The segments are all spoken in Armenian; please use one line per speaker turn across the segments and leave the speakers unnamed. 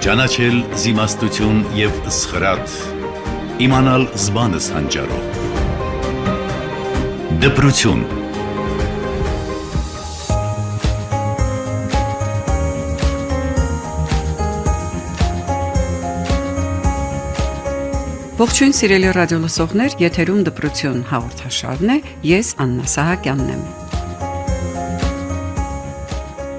Ճանաչել զիմաստություն եւ սխրատ, իմանալ զբանս հանճարով։ Դպրություն։
Ողջույն սիրելի ռադիոլսողներ, եթերում դպրություն հաղորդաշարն է, ես Աննա Սահակյանն եմ։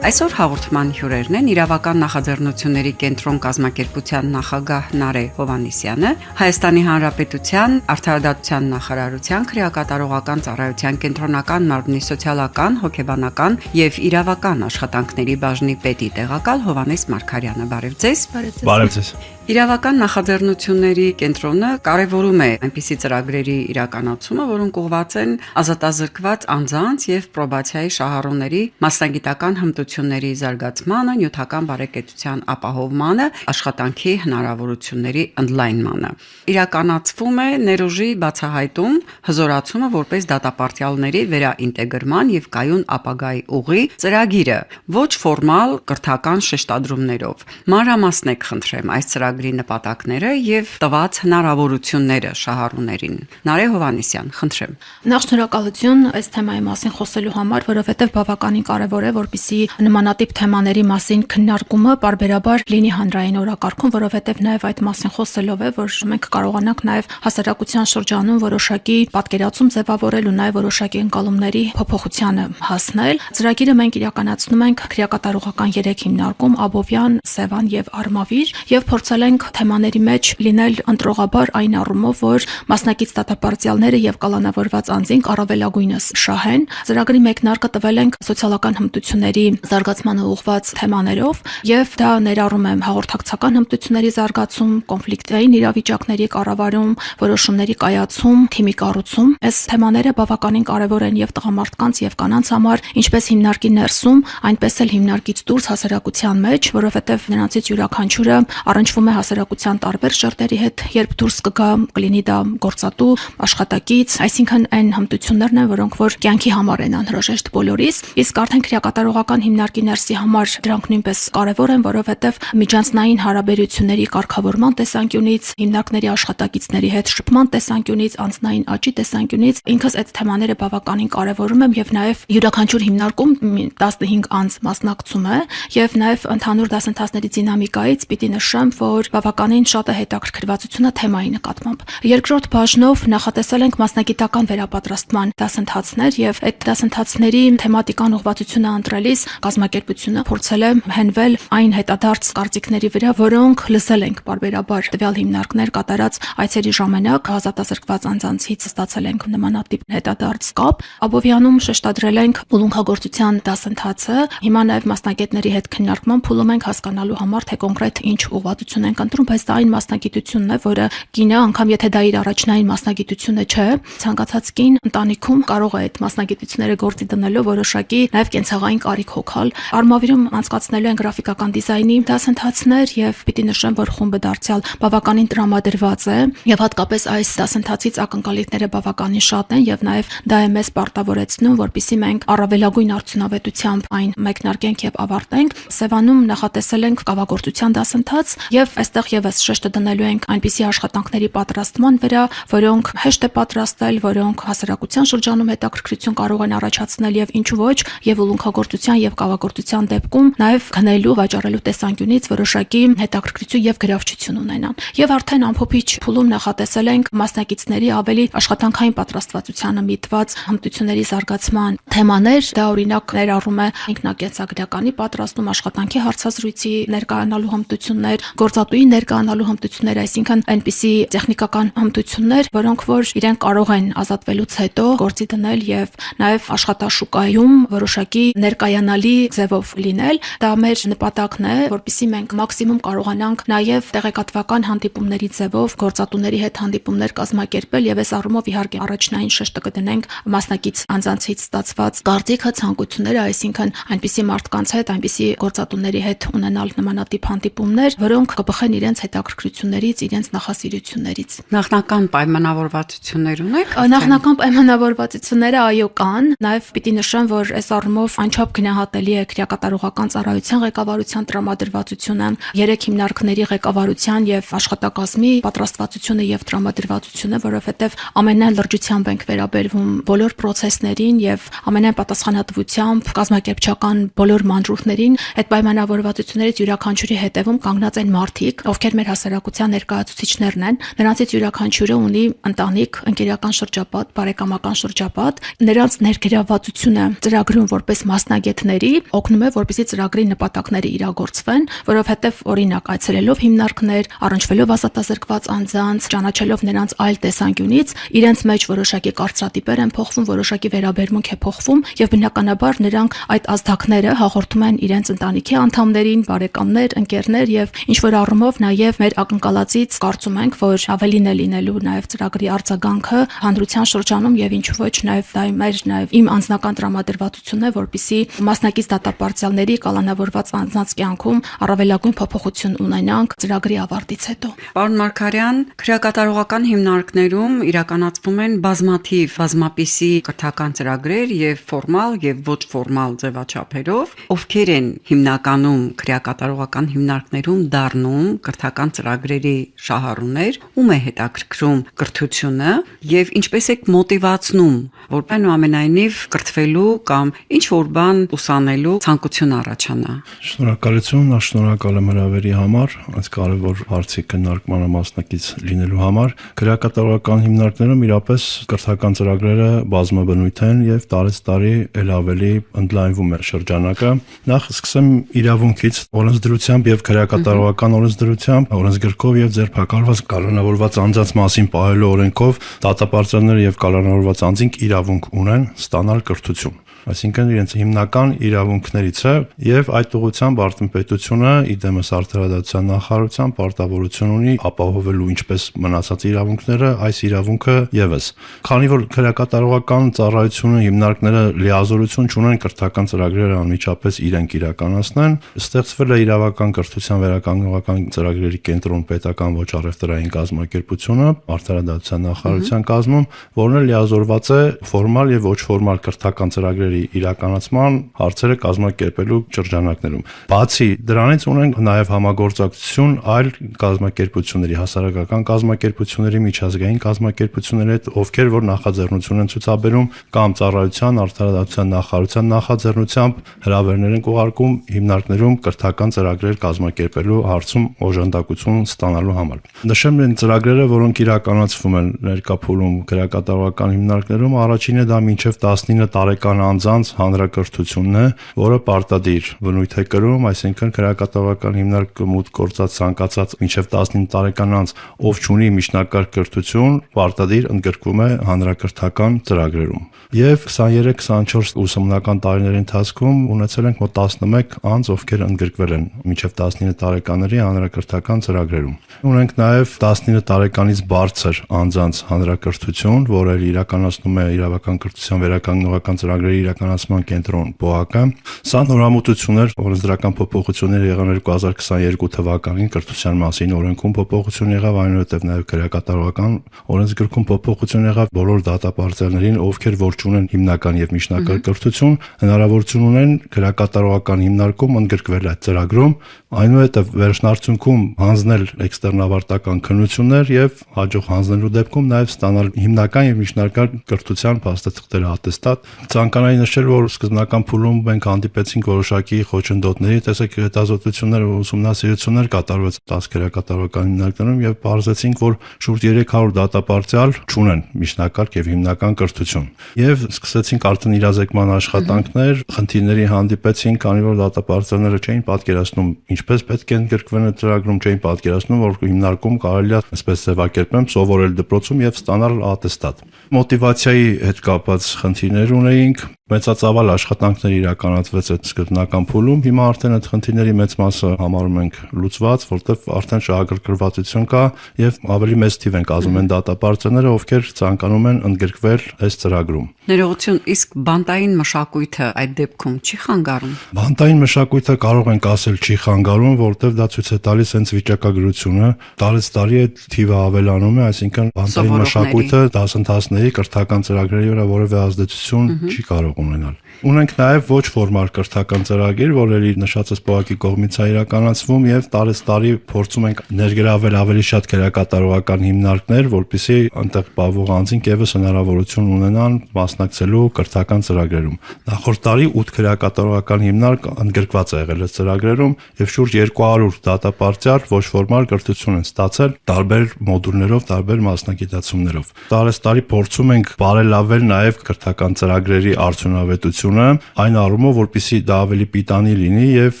Այսօր հաղորդման հյուրերն են իրավական նախաձեռնությունների կենտրոն կազմակերպության նախագահ Նարէ Հովհաննիսյանը, Հայաստանի Հանրապետության Արդարադատության նախարարության քրեակատարողական ծառայության կենտրոնական մարմնի սոցիալական, հոգեբանական եւ իրավական աշխատանքների բաժնի պետի տեղակալ Հովհաննես Մարգարյանը։ Բարև ձեզ։
Բարև ձեզ։
Իրավական նախաձեռնությունների կենտրոնը կարևորում է այնպիսի ծրագրերի իրականացումը, որոնք ուղղված են ազատազրկված անձանց եւ պրոբացիայի շահառուների մասնագիտական հմտությունների զարգացմանը, նյութական բարեկեցության ապահովմանը, աշխատանքի հնարավորությունների ընդլայնմանը։ Իրականացվում է ներուժի բացահայտում, հզորացումը որպես դատապարտյալների վերաինտեգրման եւ կայուն ապագայի ուղի ծրագիրը, ոչ ֆորմալ կրթական շեշտադրումներով։ Մանրամասնեք խնդրեմ այս ծրագրի նպատակները եւ տված հնարավորությունները շահառուներին։ Նարէ Հովհաննիսյան, խնդրեմ։
Նախ շնորհակալություն այս թեմայի մասին խոսելու համար, որովհետեւ բավականին կարեւոր է, որպեսզի նմանատիպ թեմաների մասին քննարկումը պարբերաբար լինի հանրային օրակարգում, որովհետեւ նաեւ այդ մասին խոսելով է, որ մենք կարողանանք նաեւ հասարակության շրջանում որոշակի պատկերացում ձևավորել ու նաեւ որոշակի ընկալումների փոփոխությանը հասնել։ Ծրագիրը մենք իրականացնում ենք քրեակատարողական 3 հիմնարկում՝ Աբովյան, Սևան եւ Արմավիր, եւ փորձել ենք թեմաների մեջ լինել ընտրողաբար այն առումով, որ մասնակից դատապարտյալները եւ կալանավորված անձինք առավելագույնս շահեն։ Ծրագրի մեկնարկը տվել ենք սոցիալական հմտությունների զարգացմանը ուղղված թեմաներով եւ դա ներառում է հաղորդակցական հմտությունների զարգացում, կոնֆլիկտային իրավիճակների կառավարում, որոշումների կայացում, թիմի կառուցում։ Այս թեմաները բավականին կարեւոր են եւ տղամարդկանց եւ կանանց համար, ինչպես հիմնարկի ներսում, այնպես էլ հիմնարկից դուրս հասարակության մեջ, որովհետեւ նրանցից յուրաքանչյուրը առնչվում է հասարակության տարբեր շերտերի հետ, երբ դուրս կգա, կլինի դա գործատու, աշխատակից, այսինքն այն հմտություններն են, որոնք որ կյանքի համար են անհրաժեշտ բոլորիս, իսկ արդեն քրեակատարողական հիմնարկի ներսի համար դրանք նույնպես կարևոր են, որովհետև միջանձնային հարաբերությունների կարգավորման տեսանկյունից, հիմնարկների աշխատակիցների հետ շփման տեսանկյունից, անձնային աճի տեսանկյունից ինքս այդ թեմաները բավականին կարևորում եմ եւ նաեւ յուրաքանչյուր հիմնարկում 15 անձ մասնակցում է եւ նաեւ ընդհանուր դասընթացների դինամիկայից պիտի նշեմ, որ բավականին շատ է հետաքրքրվածությունը թեմայի նկատմամբ։ Երկրորդ բաժնով նախատեսել ենք մասնագիտական վերապատրաստման դասընթացներ եւ այդ դասընթացների թեմատիկան ուղղվածությունը ընտրելիս կազմակերպությունը փորձել է հենվել այն հետադարձ կարծիքների վրա, որոնք լսել ենք պարբերաբար տվյալ հիմնարկներ կատարած այցերի ժամանակ ազատազրկված անձանցից ստացել ենք նմանատիպ հետադարձ կապ։ Աբովյանում շեշտադրել ենք ուլունքագործության դասընթացը։ Հիմա նաեւ մասնագետների հետ քննարկման փուլում ենք հասկանալու համար, թե կոնկրետ ինչ ուղղվածություն ենք ընտրում, բայց դա այն մասնագիտությունն է, որը կինը, անգամ եթե դա իր առաջնային մասնագիտությունը չէ, ցանկացած կին ընտանիքում կարող է այդ մասնագիտությունները գործի դնելով որոշակի նաև կենցաղային կարիք հոգալ։ Արմավիրում անցկացնելու են գրաֆիկական դիզայնի դասընթացներ եւ պիտի նշեմ, որ խումբը դարձյալ բավականին տրամադրված է եւ հատկապես այս դասընթացից ակնկալիքները բավականին շատ են եւ նաեւ դա է մեզ պարտավորեցնում, որպեսզի մենք առավելագույն արդյունավետությամբ այն մեկնարկենք եւ ավարտենք։ Սևանում նախատեսել ենք կավագործության դասընթաց եւ այստեղ եւս շեշտը դնելու ենք այնպիսի աշխատանքների պատրաստման վրա, որոնք հեշտ է պատրաստել, որոնք հասարակության շրջանում հետաքրքրություն կարող են առաջացնել եւ ինչու ոչ, եւ ուլունքագործության եւ կավագործության դեպքում նաեւ գնելու, վաճառելու տեսանկյունից որոշակի հետաքրքրություն եւ գրավչություն ունենան։ Եվ արդեն ամփոփիչ փուլում նախատեսել ենք մասնակիցների ավելի աշխատանքային պատրաստվածությանը միտված հմտությունների զարգացման թեմաներ, դա օրինակ ներառում է ինքնակենսագրականի պատրաստում, աշխատանքի հարցազրույցի ներկայանալու հմտություններ, գործատուի ներկայանալու հմտություններ, այսինքն այնպիսի տեխնիկական հմտություններ, որոնք որ իրենք կարող են ազատվելուց հետո գործի դնել եւ նաեւ աշխատաշուկայում որոշակի ներկայանալի ձևով լինել։ Դա մեր նպատակն է, որպեսզի մենք մաքսիմում կարողանանք նաեւ տեղեկատվական հանդիպումների ձևով գործատուների հետ հանդիպումներ կազմակերպել եւ այս առումով իհարկե առաջնային շեշտը կդնենք մասնակից անձանցից ստացված կարծիքը, ցանկությունները, այսինքն այնպիսի մարդկանց հետ, այնպիսի գործատուների հետ ունենալ նմանատիպ հանդիպումներ, որոնք կբխեն իրենց հետաքրքրություններից, իրենց նախասիրություններից։
Նախնական պայմանավորվածություններ ունեք։
Նախնական պայմանավորվածությունները այո կան, նաև պիտի նշեմ, որ այս առումով անչափ գնահատելի տրամադրելի է քրեակատարողական ծառայության ղեկավարության տրամադրվածությունը, 3 հիմնարկների ղեկավարության եւ աշխատակազմի պատրաստվածությունը եւ տրամադրվածությունը, որովհետեւ ամենայն լրջությամբ ենք վերաբերվում բոլոր process-ներին եւ ամենայն պատասխանատվությամբ կազմակերպչական բոլոր մանրուքներին։ Այդ պայմանավորվածություններից յուրաքանչյուրի հետևում կանգնած են մարդիկ, ովքեր մեր հասարակության ներկայացուցիչներն են։ Նրանցից յուրաքանչյուրը ունի ընտանիք, ընկերական շրջապատ, բարեկամական շրջապատ։ Նրանց ներգրավվածությունը ծրագրում որպես մասնագետների օգնում է, որպեսզի ծրագրի նպատակները իրագործվեն, որովհետեւ օրինակ այցելելով հիմնարկներ, առնչվելով ազատազրկված անձանց, ճանաչելով նրանց այլ տեսանկյունից, իրենց մեջ որոշակի կարծրատիպեր են փոխվում, որոշակի վերաբերմունք է փոխվում եւ բնականաբար նրանք այդ ազդակները հաղորդում են իրենց ընտանիքի անդամներին, բարեկամներ, ընկերներ եւ ինչ որ առումով նաեւ մեր ակնկալածից կարծում ենք, որ ավելին է լինելու նաեւ ծրագրի արձագանքը հանրության շրջանում եւ ինչ ոչ նաեւ դա նաեւ իմ անձնական տրամադրվածությունն է, որպեսզի մասնակից դատապարտյալների կալանավորված անձանց կյանքում առավելագույն փոփոխություն ունենանք ծրագրի ավարտից հետո։
Պարոն Մարգարյան, քրեակատարողական հիմնարկներում իրականացվում են բազմապիսի կրթական ծրագրեր եւ ֆորմալ եւ ոչ ֆորմալ ձևաչափերով, ովքեր են հիմնականում քրեակատարողական հիմնարկներում դառնում կրթական ծրագրերի շահառուներ, ում է հետաքրքրում կրթությունը եւ ինչպես եք մոտիվացնում, որ այնուամենայնիվ կրթվելու կամ ինչ որ բան ուսանելու ցանկություն առաջանա։
Շնորհակալություն, շնորհակալ եմ հրավերի համար, այս կարևոր հարցի քննարկմանը մասնակից լինելու համար։ Քրեակատարողական հիմնարկներում իրապես կրթական ծրագրերը բազմաբնույթ են եւ տարեցտարի ել ավելի ընդլայնվում է շրջանակը։ Նախ սկսեմ իրավունքից, օրենսդրությամբ եւ քրեակատարողական օրենսդրությամբ, օրենսգրքով եւ ձերբակալված կալանավորված անձանց մասին պահելու օրենքով դատապարտյալները եւ կալանավորված անձինք իրավունք ունեն ստանալ կրթություն։ Այսինքն իրենց հիմնական իրավունքներից է եւ այդ ուղղությամբ արտոնպետությունը իդեմս արդարադատության նախարարության պարտավորություն ունի ապահովելու ինչպես մնացած իրավունքները, այս իրավունքը եւս։ Քանի որ քրեակատարողական ծառայությունը հիմնարկները լիազորություն չունեն կրթական ծրագրերը անմիջապես իրենք իրականացնեն, ստեղծվել է իրավական կրթության վերականգնողական ծրագրերի կենտրոն պետական ոչ առևտրային կազմակերպությունը արդարադատության նախարարության կազմում, որն է լիազորված է ֆորմալ եւ ոչ ֆորմալ կրթական ծրագրերի իրականացման հարցերը կազմակերպելու շրջանակներում։ Բացի դրանից ունենք նաև համագործակցություն այլ կազմակերպությունների, հասարակական կազմակերպությունների, միջազգային կազմակերպությունների հետ, ովքեր որ նախաձեռնություն են ցուցաբերում կամ ծառայության, արդարադատության նախարարության նախաձեռնությամբ հրավերներ են ուղարկում հիմնարկներում կրթական ծրագրեր կազմակերպելու հարցում օժանդակություն ստանալու համար։ Նշեմ այն ծրագրերը, որոնք իրականացվում են ներկա փուլում քրեակատարողական հիմնարկներում, առաջինը դա մինչև 19 տարեկան անձանց հանրակրթությունն է, որը պարտադիր բնույթ է կրում, այսինքն քրեակատարողական հիմնարկը մուտք գործած ցանկացած մինչև 19 տարեկան անձ, ով ունի միջնակարգ կրթություն, պարտադիր ընդգրկվում է հանրակրթական ծրագրերում։ Եվ 23-24 ուսումնական տարիների ընթացքում ունեցել ենք մոտ 11 անձ, ովքեր ընդգրկվել են մինչև 19 տարեկանների հանրակրթական ծրագրերում։ Ունենք նաև 19 տարեկանից բարձր անձանց հանրակրթություն, որը իրականացնում է իրավական կրթության վերականգնողական ծրագրերի իրականացման կենտրոն ՊՕԱԿ-ը։ Սա նորամուտություններ, օրենսդրական փոփոխություններ եղան 2022 թվականին կրթության մասին օրենքում փոփոխություն եղավ, այնուհետև նաև քրեակատարողական օրենսգրքում փոփոխություն եղավ բոլոր դատապարտյալներին, ովքեր որ ունեն հիմնական եւ միջնակարգ կրթություն, հնարավորություն ունեն քրեակատարողական հիմնարկում ընդգրկվել այդ ծրագրում, այնուհետև վերջնարդյունքում հանձնել էքստերնավարտական քննություններ եւ հաջող հանձնելու դեպքում նաև ստանալ հիմնական եւ միջնակարգ կրթության փաստաթղթեր ատեստատ։ Ցանկանայի նշել, որ սկզբնական փուլում մենք հանդիպեցինք որոշակի խոչընդոտների, տեսեք հետազոտություններ ու ուսումնասիրություններ կատարվեց 10 քրեակատարողական հիմնարկներում եւ պարզեցինք, որ շուրջ 300 դատապարտյալ չունեն միջնակարգ եւ հիմնական կրթություն։ Եվ սկսեցինք արդեն իրազեկման աշխատանքներ, խնդիրների հանդիպեցինք, քանի որ դատապարտյալները չէին պատկերացնում ինչպես պետք է ընդգրկվեն այդ ծրագրում, չէին պատկերացնում, որ հիմնարկում կարելի է այսպես ձևակերպեմ սովորել դպրոցում եւ ստանալ ատեստատ։ Մոտիվացիայի հետ կապված խնդիրներ ունեինք, մեծածավալ աշխատանքներ իրականացվեց այդ սկզբնական փուլում, հիմա արդեն այդ խնդիրների մեծ մասը համարում ենք լուծված, որտեղ արդեն շահագրգռվածություն կա եւ ավելի մեծ թիվ են կազմում են դատապարտյալները, ովքեր ցանկանում են ընդգրկվել այս ծրագրում։
Ներողություն, իսկ բանտային մշակույթը այդ դեպքում չի խանգարում։
Բանտային մշակույթը կարող ենք ասել չի խանգարում, որտեղ դա ցույց է տալիս հենց վիճակագրությունը, տարեցտարի այդ թիվը ավելանում է, այսինքն բանտային մշակույթը դասընթացների կրթական ծրագրերի վրա որևէ ազդեցություն չի կարող կարող ունենալ։ Ունենք նաև ոչ ֆորմալ կրթական ծրագիր, որ ելի նշածս պողակի կողմից է իրականացվում եւ տարեցտարի փորձում ենք ներգրավել ավելի շատ քերակատարողական հիմնարկներ, որպեսզի այնտեղ պահվող անձինք եւս հնարավորություն ունենան մասնակցելու կրթական ծրագրերում։ Նախորդ տարի 8 քերակատարողական հիմնարկ ընդգրկված է եղել այս ծրագրերում եւ շուրջ 200 դատապարտյալ ոչ ֆորմալ կրթություն են ստացել տարբեր մոդուլներով, տարբեր մասնագիտացումներով։ Տարեցտարի փորձում ենք բարելավել նաև կրթական ծրագրերի արդյունավետությունը, այն առումով, որպեսզի դա ավելի պիտանի լինի եւ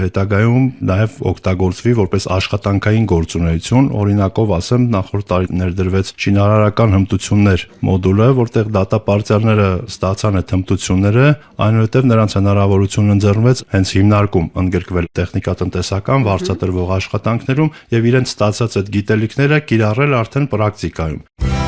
հետագայում նաև օգտագործվի որպես աշխատանքային գործունեություն։ Օրինակով ասեմ, նախորդ տարի ներդրվեց շինարարական հմտություններ մոդուլը, որտեղ դատապարտյալները ստացան այդ հմտությունները, այնուհետև նրանց հնարավորություն ընձեռնվեց հենց հիմնարկում ընդգրկվել տեխնիկատնտեսական վարձատրվող աշխատանքներում եւ իրենց ստացած այդ գիտելիքները կիրառել արդեն պրակտիկայում։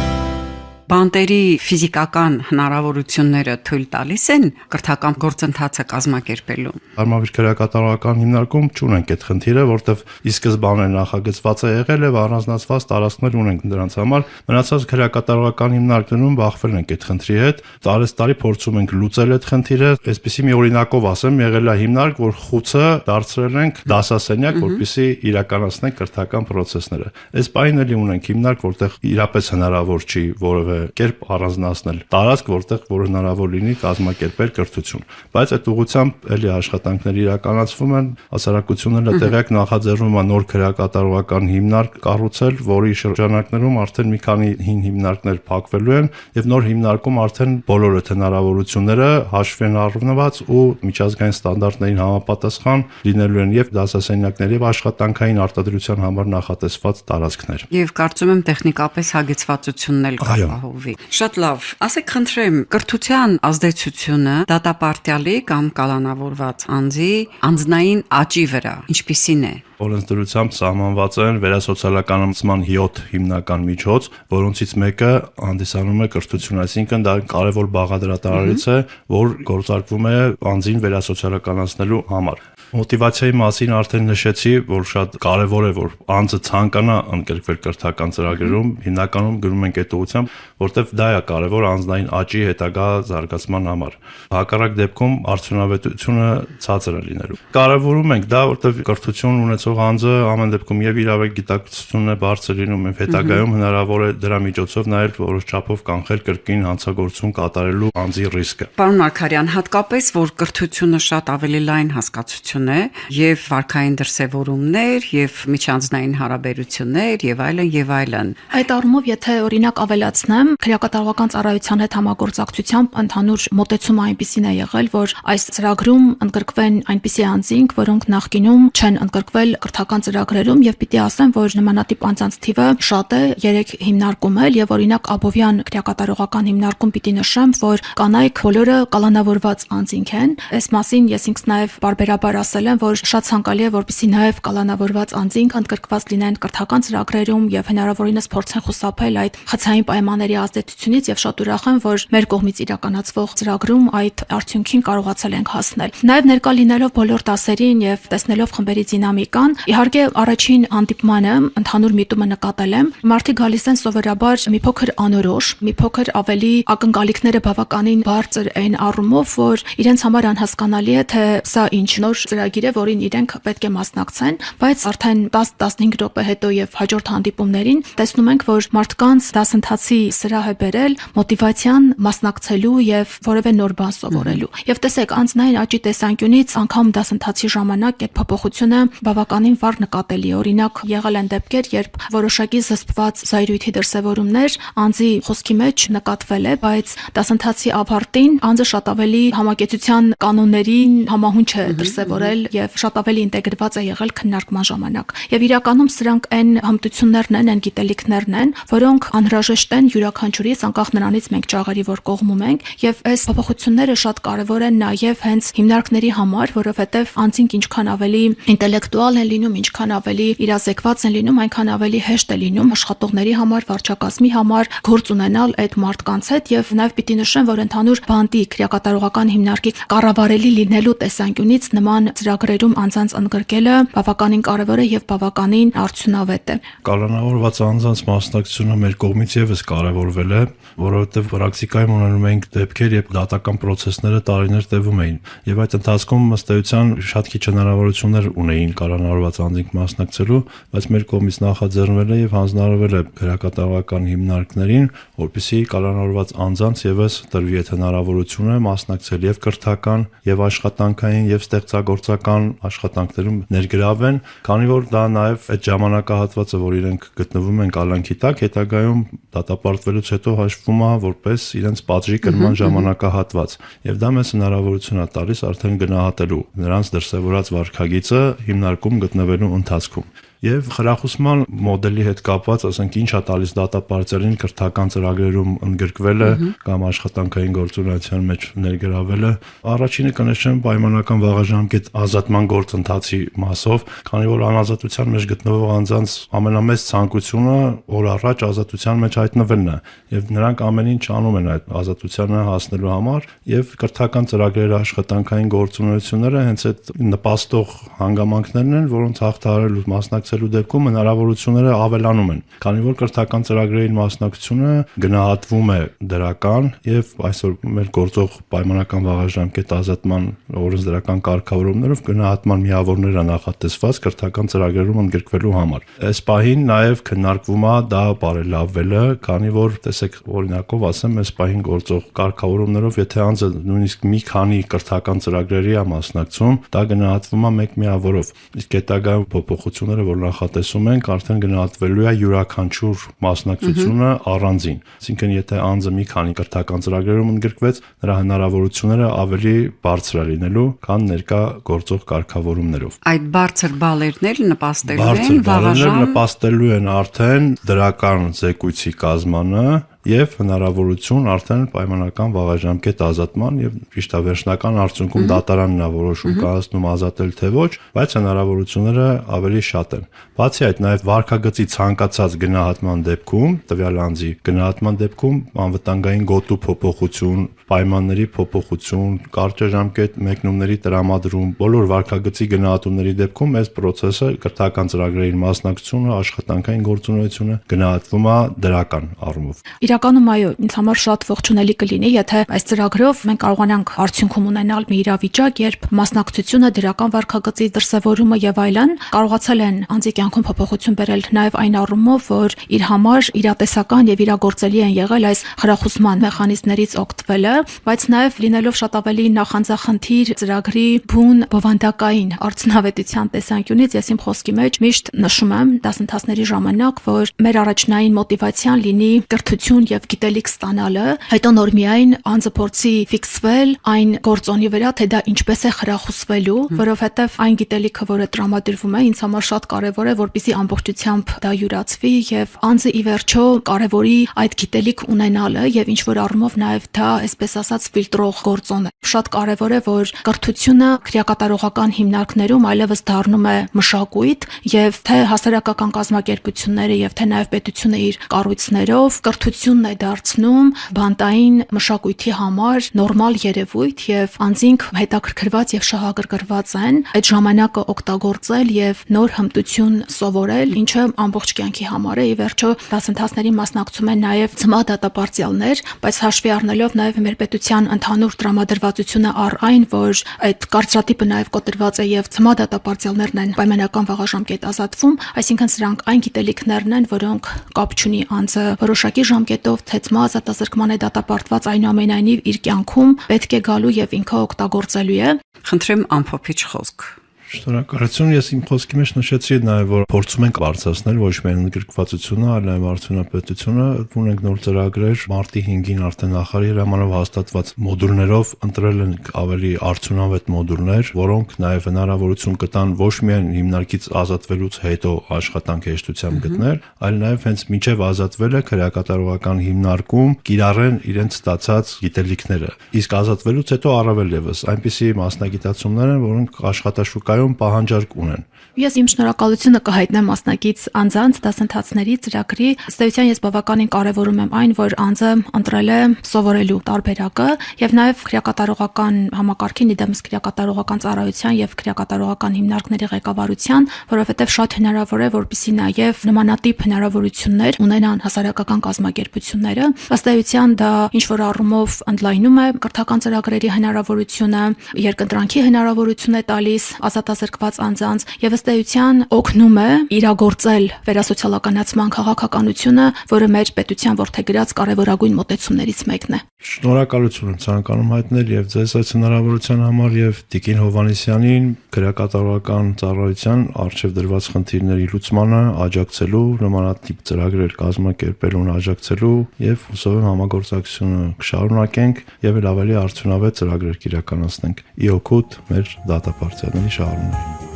Բանտերի ֆիզիկական հնարավորությունները թույլ տալիս են կրթական գործընթացը կազմակերպելու։
Արմավիր քերակատարողական հիմնարկում չունենք այդ խնդիրը, որտեվ ի սկզբանե նախագծված է եղել եւ առանձնացված տարածքներ ունենք դրանց համար։ Մնացած քերակատարողական հիմնարկներում բախվել ենք այդ խնդրի հետ։ Տարեցտարի փորձում ենք լուծել այդ խնդիրը։ Այսպեսի մի օրինակով ասեմ, եղել է հիմնարկ, որ խուցը դարձրել ենք դասասենյակ, որպեսզի իրականացնենք կրթական process-ները։ Այս պահին էլի ունենք հիմնարկ, որտեղ իրապես հնարավոր չի որևէ կերպ առանձնացնել տարածք, որտեղ որ հնարավոր լինի կազմակերպել կրթություն։ Բայց այդ ուղղությամբ էլի աշխատանքներ իրականացվում են, հասարակությունները տեղյակ նախաձեռնում է նոր քերակատարողական հիմնարկ կառուցել, որի շրջանակներում արդեն մի քանի հին հիմնարկներ փակվելու են եւ նոր հիմնարկում արդեն բոլոր այդ հնարավորությունները հաշվի են առնված ու միջազգային ստանդարտներին համապատասխան լինելու են եւ դասասենյակներ եւ աշխատանքային արտադրության համար նախատեսված տարածքներ։
Եվ կարծում եմ տեխնիկապես հագեցվածությունն էլ կապահովվի։ Շատ լավ, ասեք խնդրեմ, կրթության ազդեցությունը դատապարտյալի կամ կալանավորված անձի անձնային աճի վրա ինչպիսին է։
Օրենսդրությամբ սահմանված են վերասոցիալականացման 7 հիմնական միջոց, որոնցից մեկը հանդիսանում է կրթություն, այսինքն դա կարևոր բաղադրատարարից է, որ գործարկվում է անձին վերասոցիալականացնելու համար։ Մոտիվացիայի մասին արդեն նշեցի, որ շատ կարևոր է, որ անձը ցանկանա ընդգրկվել կրթական ծրագրերում, հիմնականում գրում ենք այդ ուղղությամբ, որտեղ դա է կարևոր անձնային աճի հետագա զարգացման համար։ Հակառակ դեպքում արդյունավետությունը ցածր է լինելու։ Կարևորում ենք դա, որտեղ կրթություն ունեցող անձը ամեն դեպքում եւ իրավեք գիտակցությունն է բարձր լինում, եւ հետագայում հնարավոր է դրա միջոցով նաեւ որոշ չափով կանխել կրկին հանցագործություն կատարելու անձի ռիսկը։
Պարոն Մարգարյան, հատկապես որ կրթությունը շատ ավելի լայն հասկացություն է եւ վարքային դրսեւորումներ եւ միջանձնային հարաբերություններ եւ այլն։
Այդ առումով, եթե օրինակ ավելացնեմ, քրեակատարողական ծառայության հետ համագործակցությամբ ընդհանուր մոտեցումը այնպիսին է եղել, որ այս ծրագրում ընդգրկվեն այնպիսի անձինք, որոնք նախկինում չեն ընդգրկվել կրթական ծրագրերում եւ պիտի ասեմ, որ նմանատիպ անձանց թիվը շատ է, 3 հիմնարկում էլ եւ օրինակ Աբովյան քրեակատարողական հիմնարկում պիտի նշեմ, որ կանայք բոլորը կալանավորված անձինք են։ Այս մասին ես ինքս նաեւ բարբերաբար ասել եմ, որ շատ ցանկալի է, որպեսզի նաեւ կալանավորված անձինք ընդգրկված լինեն կրթական ծրագրերում եւ հնարավորինս փորձեն խուսափել այդ խցային պայմանների ազդեցությունից եւ շատ ուրախ եմ, որ մեր կողմից իրականացվող ծրագրում այդ արդյունքին կարողացել ենք հասնել։ Նաեւ ներկա լինելով բոլոր դասերին եւ տեսնելով խմբերի դինամիկան, իհարկե առաջին հանդիպմանը ընդհանուր միտումը նկատել եմ, մարդիկ գալիս են սովորաբար մի փոքր անորոշ, մի փոքր ավելի ակնկալիքները բավականին բարձր այն առումով, որ իրենց համար անհասկանալի է, թե սա ինչ նոր ծրագիր է, որին իրենք պետք է մասնակցեն, բայց արդեն 10-15 րոպե հետո եւ հաջորդ հանդիպումներին տեսնում ենք, որ մարդկանց դասընթացի սրահ է բերել մոտիվացիան մասնակցելու եւ որևէ նոր բան սովորելու։ Եվ տեսեք, անձնային աճի տեսանկյունից անգամ դասընթացի ժամանակ այդ փոփոխությունը բավականին վառ նկատելի է։ Օրինակ, եղել են դեպքեր, երբ որոշակի զսպված զայրույթի դրսևորումներ անձի խոսքի մեջ նկատվել է, բայց դասընթացի ավարտին անձը շատ ավելի համակեցության կանոններին համահունչ է դրսևորել եւ շատ ավելի ինտեգրված է եղել քննարկման ժամանակ։ Եվ իրականում սրանք այն հմտություններն են, այն գիտելիքներն են, որոնք անհրաժեշտ են յուրաքանչյուրից, անկախ նրանից մենք ճաղերի որ կողմում ենք, եւ այս փոփոխությունները շատ կարեւոր են նաեւ հենց հիմնարկների համար, որովհետեւ անձինք ինչքան ավելի ինտելեկտուալ են լինում, ինչքան ավելի իրազեկված են լինում, այնքան ավելի հեշտ է լինում աշխատողների համար, վարչակազմի համար գործ ունենալ այդ մարդկանց հետ եւ նաեւ պիտի նշեմ, որ ընդհանուր բանտի քրեակատարողական հիմնարկի կառավարելի լինելու տեսանկյունից նման ծրագրերում անձանց ընդգրկելը բավականին կարևոր է եւ բավականին արդյունավետ է։
Կալանավորված անձանց մասնակցությունը մեր կողմից եւս կարևորվել է, որովհետեւ պրակտիկայում ունենում ենք դեպքեր, երբ դատական process-ները տարիներ տևում էին, եւ այդ ընթացքում ըստ էության շատ քիչ հնարավորություններ ունեին կալանավորված անձինք մասնակցելու, բայց մեր կողմից նախաձեռնվել է եւ հանձնարարվել է քրեակատարողական հիմնարկներին, որպեսզի կալանավորված անձանց եւս տրվի այդ հնարավորությունը մասնակցել եւ կրթական, եւ աշխատանքային, եւ ստեղծագործական աշխատանքներում ներգրավեն, քանի որ դա նաեւ այդ ժամանակահատվածը, որ իրենք գտնվում են կալանքի տակ, հետագայում դատապարտվելուց հետո հաշվում է որպես իրենց պատժի կրման ժամանակահատված, եւ դա մեզ հնարավորություն է տալիս արդեն գնահատելու նրանց դրսևորած վարքագիծը հիմնարկում գտնվելու ընթացքում։ Եվ խրախուսման մոդելի հետ կապված, ասենք, ինչ է տալիս դատապարտյալին կրթական ծրագրերում ընդգրկվելը կամ աշխատանքային գործունեության մեջ ներգրավելը, առաջինը կնշեմ պայմանական վաղաժամկետ ազատման գործընթացի մասով, քանի որ անազատության մեջ գտնվող անձանց ամենամեծ ցանկությունը օր առաջ ազատության մեջ հայտնվելն է, եւ նրանք ամեն ինչ անում են այդ ազատությանը հասնելու համար, եւ կրթական ծրագրերը, աշխատանքային գործունեությունները հենց այդ նպաստող հանգամանքներն են, որոնց հաղթահարելու մասնակցելու դեպքում հնարավորությունները ավելանում են, քանի որ կրթական ծրագրերին մասնակցությունը գնահատվում է դրական եւ այսօր մեր գործող պայմանական վաղաժամկետ ազատման օրենսդրական կարգավորումներով գնահատման միավորները նախատեսված կրթական ծրագրերում ընդգրկվելու համար։ Այս պահին նաեւ քննարկվում է դա բարելավելը, քանի որ տեսեք օրինակով ասեմ, այս պահին գործող կարգավորումներով եթե անձը նույնիսկ մի քանի կրթական ծրագրերի է մասնակցում, դա գնահատվում է մեկ միավորով։ Իսկ հետագայում փոփոխությունները, որ նախատեսում ենք, արդեն գնահատվելու է յուրաքանչյուր մասնակցությունը առանձին։ Այսինքն, եթե անձը մի քանի կրթական ծրագրերում ընդգրկվեց, նրա հնարավորությունները ավելի բարձր է լինելու, քան ներկա գործող կարգավորումներով։
Այդ բարձր բալերն էլ նպաստելու
Բարձր
են
բալերները նպաստելու են արդեն դրական զեկույցի կազմանը եւ հնարավորություն արդեն պայմանական վաղաժամկետ ազատման եւ ճիշտ է վերջնական արդյունքում դատարանն է որոշում կայացնում ազատել թե ոչ, բայց հնարավորությունները ավելի շատ են։ Բացի այդ նաեւ վարքագծի ցանկացած գնահատման դեպքում, տվյալ անձի գնահատման դեպքում անվտանգային գոտու փոփոխություն, պայմանների փոփոխություն, կարճաժամկետ մեկնումների տրամադրում, բոլոր վարքագծի գնահատումների դեպքում այս process-ը կրթական ծրագրերի մասնակցությունը, աշխատանքային գործունեությունը գնահատվում է դրական առումով։
Իրականում այո, ինձ համար շատ ողջունելի կլինի, եթե այս ծրագրով մենք կարողանանք արդյունքում ունենալ մի իրավիճակ, երբ մասնակցությունը, դրական վարքագծի դրսևորումը եւ այլն կարողացել են անձի կյանքում փոփոխություն բերել նաեւ այն առումով, որ իր համար իրատեսական եւ իրագործելի են եղել այս խրախուսման մեխանիզմներից օգտվելը, բայց նաեւ լինելով շատ ավելի նախանձախնդիր ծրագրի բուն բովանդակային արդյունավետության տեսանկյունից ես իմ խոսքի մեջ միշտ նշում եմ դասընթացների ժամանակ, որ մեր առաջնային մոտիվացիան լինի կրթություն եւ գիտելիք ստանալը, հետո նոր միայն անձը փորձի ֆիքսվել այն գործոնի վրա, թե դա ինչպես է խրախուսվելու, որովհետեւ այն գիտելիքը, որը տրամադրվում է, ինձ համար շատ կարեւոր է, որպեսզի ամբողջությամբ դա յուրացվի եւ անձը ի վերջո կարեւորի այդ գիտելիք ունենալը եւ ինչ որ առումով նաեւ դա, այսպես ասած, ֆիլտրող գործոն է։ Շատ կարեւոր է, որ կրթությունը քրեակատարողական հիմնարկներում այլևս դառնում է մշակույթ եւ թե հասարակական կազմակերպությունները եւ թե նաեւ պետությունը իր կառույցներով կրթությունն է դարձնում բանտային մշակույթի համար նորմալ երևույթ եւ անձինք հետաքրքրված եւ շահագրգռված են այդ ժամանակը օգտագործել եւ նոր հմտություն սովորել, ինչը ամբողջ կյանքի համար է։ Ի վերջո դասընթացների մասնակցում են նաեւ ծմա դատապարտյալներ, բայց հաշվի առնելով նաեւ մեր պետության ընդհանուր տրամադրվածությունը առ այն, որ այդ կարծրատիպը նաեւ կոտրված է եւ ծմա դատապարտյալներն են պայմանական վաղաժամկետ ազատվում, այսինքն սրանք այն գիտելիքներն են, որոնք կապ չունի անձը որոշակի ժամկետով թե ծմա ազատազրկման է դատապարտված, այնուամենայնիվ իր կյանքում պետք է գալու եւ ինքը օգտագործելու է։
Խնդրեմ ամփոփիչ խոսք։
Շնորհակալություն, ես իմ խոսքի մեջ նշեցի նաև, որ փորձում ենք բարձրացնել ոչ միայն ընդգրկվածությունը, այլ նաև արդյունավետությունը, ունենք նոր ծրագրեր, մարտի 5-ին արդեն նախարարի հրամանով հաստատված մոդուլներով ընտրել ենք ավելի արդյունավետ մոդուլներ, որոնք նաև հնարավորություն կտան ոչ միայն հիմնարկից ազատվելուց հետո աշխատանք հեշտությամբ գտնել, այլ նաև հենց մինչև ազատվելը քրեակատարողական հիմնարկում կիրառեն իրենց ստացած գիտելիքները։ Իսկ ազատվելուց հետո առավել եւս այնպիսի մասնագիտացումներ են, որոնք աշխատաշուկայում ներկայում պահանջարկ ունեն։
Ես իմ շնորհակալությունը կհայտնեմ մասնակից անձանց դասընթացների ծրագրի։ Ըստ էության ես բավականին կարևորում եմ այն, որ անձը ընտրել է սովորելու տարբերակը եւ նաեւ քրեակատարողական համակարգին, իդեմս քրեակատարողական ծառայության եւ քրեակատարողական հիմնարկների ղեկավարության, որովհետեւ շատ հնարավոր է, որպեսզի նաեւ նմանատիպ հնարավորություններ ունենան հասարակական կազմակերպությունները։ Ըստ էության դա ինչ որ առումով ընդլայնում է կրթական ծրագրերի հնարավորությունը, երկընտրանքի հնարավորություն է տալիս ազատազրկված անձանց եւ ըստ էության օգնում է իրագործել վերասոցիալականացման քաղաքականությունը, որը մեր պետության ворթեգրած կարևորագույն մոտեցումներից մեկն է։
Շնորհակալություն եմ ցանկանում հայտնել եւ ձեզ այս հնարավորության համար եւ Տիկին Հովհաննիսյանին քրեակատարողական ծառայության արժեվ դրված խնդիրների լուծմանը աջակցելու, նմանատիպ ծրագրեր կազմակերպելուն աջակցելու եւ հուսով եմ համագործակցությունը կշարունակենք եւ էլ ավելի արդյունավետ ծրագրեր կիրականացնենք։ Ի օգուտ մեր դատապարտյալների շահառուների։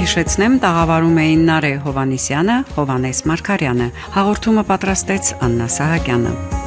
Հիշեցնեմ, տաղավարում էին Նարե Հովհաննիսյանը, Հովհաննես Մարգարյանը։ Հաղորդումը պատրաստեց Աննա Սահակյանը։